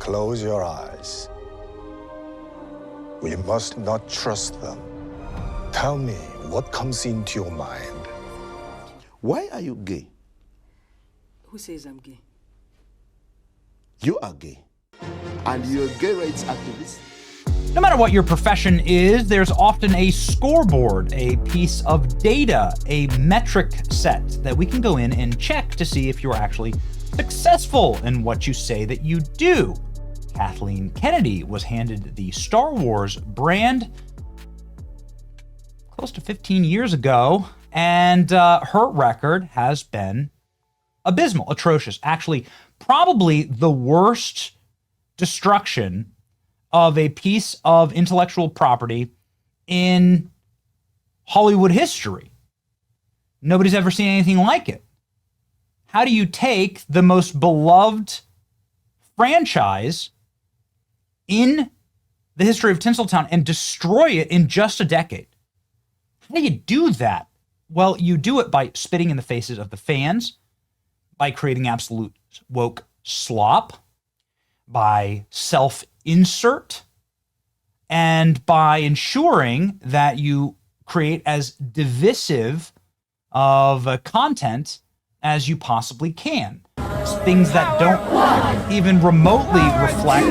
Close your eyes. We must not trust them. Tell me what comes into your mind. Why are you gay? Who says I'm gay? You are gay. And you're a gay rights activist. No matter what your profession is, there's often a scoreboard, a piece of data, a metric set that we can go in and check to see if you're actually successful in what you say that you do. Kathleen Kennedy was handed the Star Wars brand close to 15 years ago, and her record has been abysmal, atrocious. Actually, probably the worst destruction of a piece of intellectual property in Hollywood history. Nobody's ever seen anything like it. How do you take the most beloved franchise in the history of Tinseltown and destroy it in just a decade? How do you do that? Well, you do it by spitting in the faces of the fans, by creating absolute woke slop, by self-insert, and by ensuring that you create as divisive of content as you possibly can. Things that don't even remotely reflect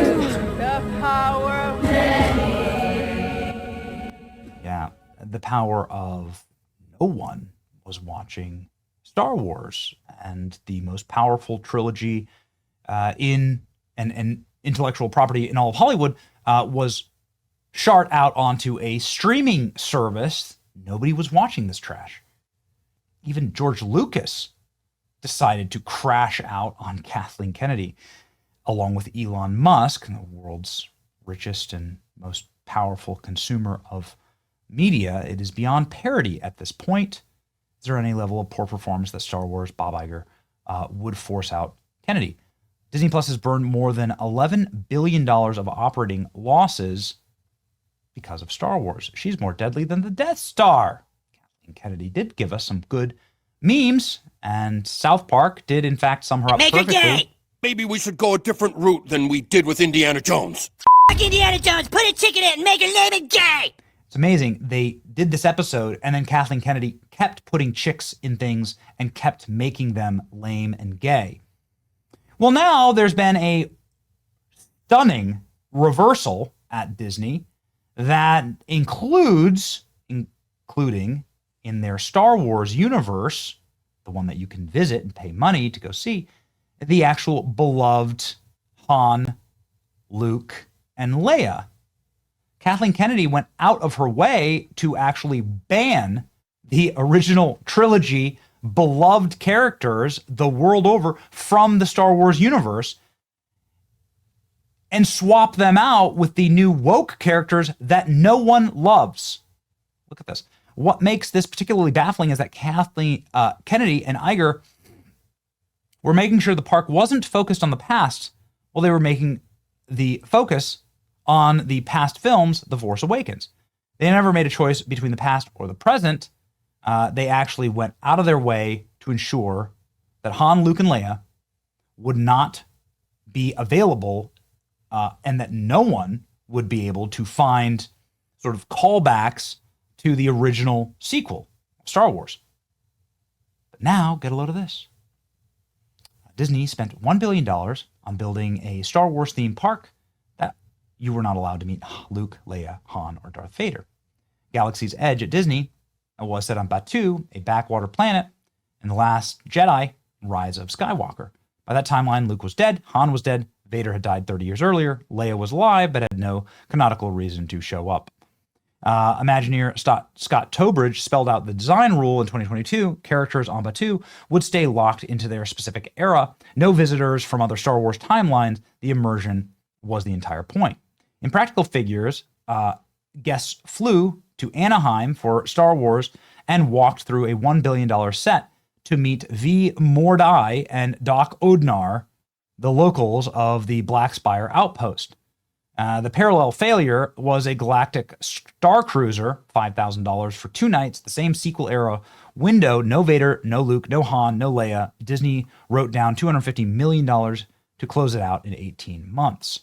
The power of the power of no one was watching Star Wars, and the most powerful trilogy in an intellectual property in all of Hollywood was shot out onto a streaming service. Nobody was watching this trash. Even George Lucas decided to crash out on Kathleen Kennedy, along with Elon Musk, the world's richest and most powerful consumer of media. It is beyond parody at this point. Is there any level of poor performance that Star Wars, Bob Iger, would force out Kennedy? Disney Plus has burned more than $11 billion of operating losses because of Star Wars. She's more deadly than the Death Star. Kathleen Kennedy did give us some good memes, and South Park did, in fact, sum her up perfectly. Make it gay! Maybe we should go a different route than we did with Indiana Jones. F*** Indiana Jones, put a chicken in and make her name it gay! It's amazing. They did this episode, and then Kathleen Kennedy kept putting chicks in things and kept making them lame and gay. Well, now there's been a stunning reversal at Disney that including in their Star Wars universe, the one that you can visit and pay money to go see, the actual beloved Han, Luke, and Leia. Kathleen Kennedy went out of her way to actually ban the original trilogy beloved characters the world over from the Star Wars universe and swap them out with the new woke characters that no one loves. Look at this. What makes this particularly baffling is that Kathleen Kennedy and Iger were making sure the park wasn't focused on the past while they were making the focus on the past films, The Force Awakens. They never made a choice between the past or the present. They actually went out of their way to ensure that Han, Luke, and Leia would not be available and that no one would be able to find sort of callbacks to the original sequel, Star Wars. But now, get a load of this. Disney spent $1 billion on building a Star Wars themed park that you were not allowed to meet Luke, Leia, Han, or Darth Vader. Galaxy's Edge at Disney was set on Batuu, a backwater planet, in The Last Jedi, Rise of Skywalker. By that timeline, Luke was dead, Han was dead, Vader had died 30 years earlier, Leia was alive but had no canonical reason to show up. Imagineer Scott Tobridge spelled out the design rule in 2022. Characters on Batuu would stay locked into their specific era. No visitors from other Star Wars timelines. The immersion was the entire point. In practical figures, guests flew to Anaheim for Star Wars and walked through a $1 billion set to meet V. Mordai and Doc Odnar, the locals of the Black Spire outpost. The parallel failure was a galactic star cruiser, $5,000 for 2 nights, the same sequel era window. No Vader, no Luke, no Han, no Leia. Disney wrote down $250 million to close it out in 18 months.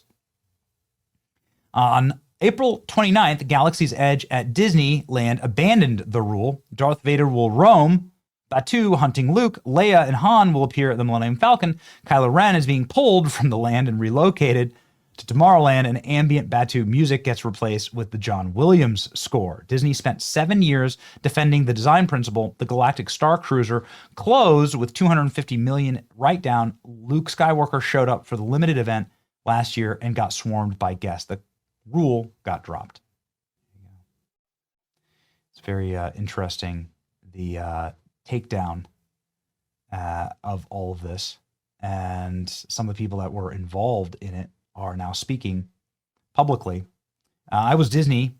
On April 29th, Galaxy's Edge at Disneyland abandoned the rule. Darth Vader will roam, Batuu hunting Luke, Leia and Han will appear at the Millennium Falcon, Kylo Ren is being pulled from the land and relocated to Tomorrowland, and ambient Batuu music gets replaced with the John Williams score. Disney spent 7 years defending the design principle. The Galactic Star Cruiser closed with $250 million write-down. Luke Skywalker showed up for the limited event last year and got swarmed by guests. The rule got dropped. It's very interesting, the takedown of all of this, and some of the people that were involved in it are now speaking publicly. I was at Disney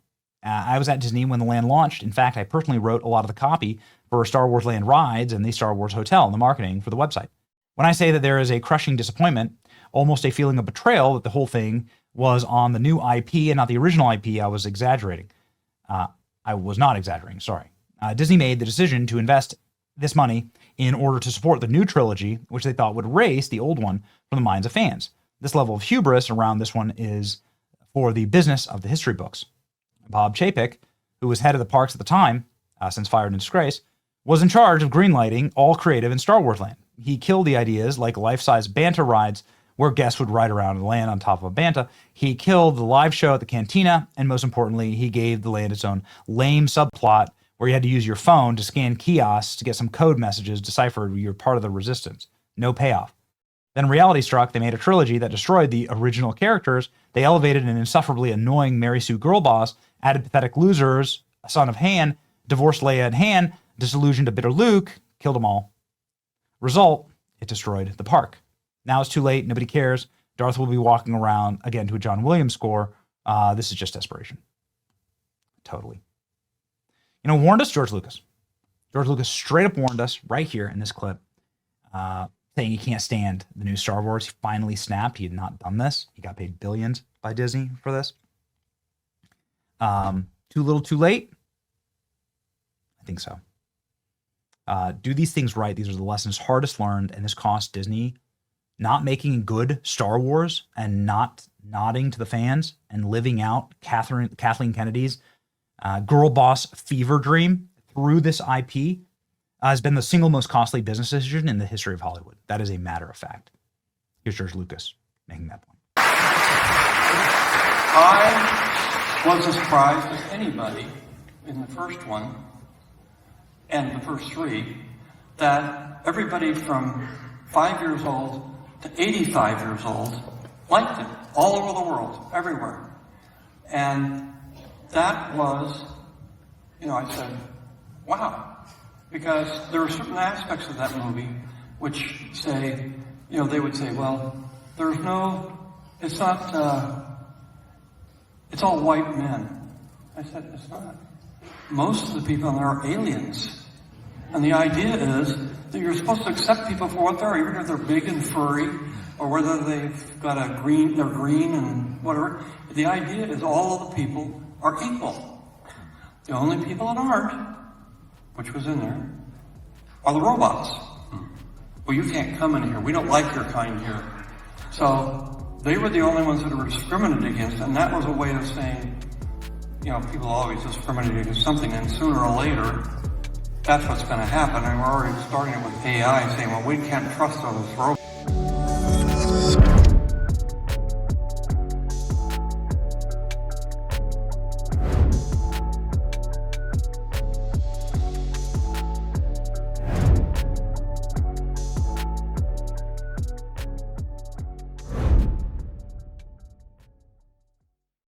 when the land launched. In fact, I personally wrote a lot of the copy for Star Wars Land Rides and the Star Wars Hotel and the marketing for the website. When I say that there is a crushing disappointment, almost a feeling of betrayal that the whole thing was on the new IP and not the original IP, I was exaggerating. I was not exaggerating, sorry. Disney made the decision to invest this money in order to support the new trilogy, which they thought would erase the old one from the minds of fans. This level of hubris around this one is for the business of the history books. Bob Chapek, who was head of the parks at the time, since fired in disgrace, was in charge of greenlighting all creative in Star Wars Land. He killed the ideas like life-size Banta rides where guests would ride around the land on top of a Banta. He killed the live show at the Cantina, and most importantly, he gave the land its own lame subplot where you had to use your phone to scan kiosks to get some code messages deciphered you're part of the resistance. No payoff. Then reality struck. They made a trilogy that destroyed the original characters. They elevated an insufferably annoying Mary Sue Girlboss, added pathetic losers, a son of Han, divorced Leia and Han, disillusioned a bitter Luke, killed them all. Result, it destroyed the park. Now it's too late. Nobody cares. Darth will be walking around again to a John Williams score. This is just desperation. Totally. You know, warned us, George Lucas. George Lucas straight up warned us right here in this clip, saying he can't stand the new Star Wars. He finally snapped. He had not done this. He got paid billions by Disney for this. Too little, too late? I think so. Do these things right. These are the lessons hardest learned, and this cost Disney not making good Star Wars and not nodding to the fans and living out Kathleen Kennedy's girl boss fever dream through this IP has been the single most costly business decision in the history of Hollywood. That is a matter of fact. Here's George Lucas making that point. I was as surprised as anybody in the first one and the first three that everybody from 5 years old to 85 years old liked it all over the world, everywhere. And that was, I said, wow. Because there are certain aspects of that movie which say, they would say, well, it's all white men. I said, it's not. Most of the people in there are aliens. And the idea is that you're supposed to accept people for what they are, even if they're big and furry, or whether they've got they're green and whatever. The idea is all of the people are equal. The only people that aren't, which was in there, are the robots. Well, you can't come in here. We don't like your kind here. So they were the only ones that were discriminated against, and that was a way of saying, people always discriminate against something, and sooner or later, that's what's going to happen. And we're already starting it with AI, saying, well, we can't trust those robots.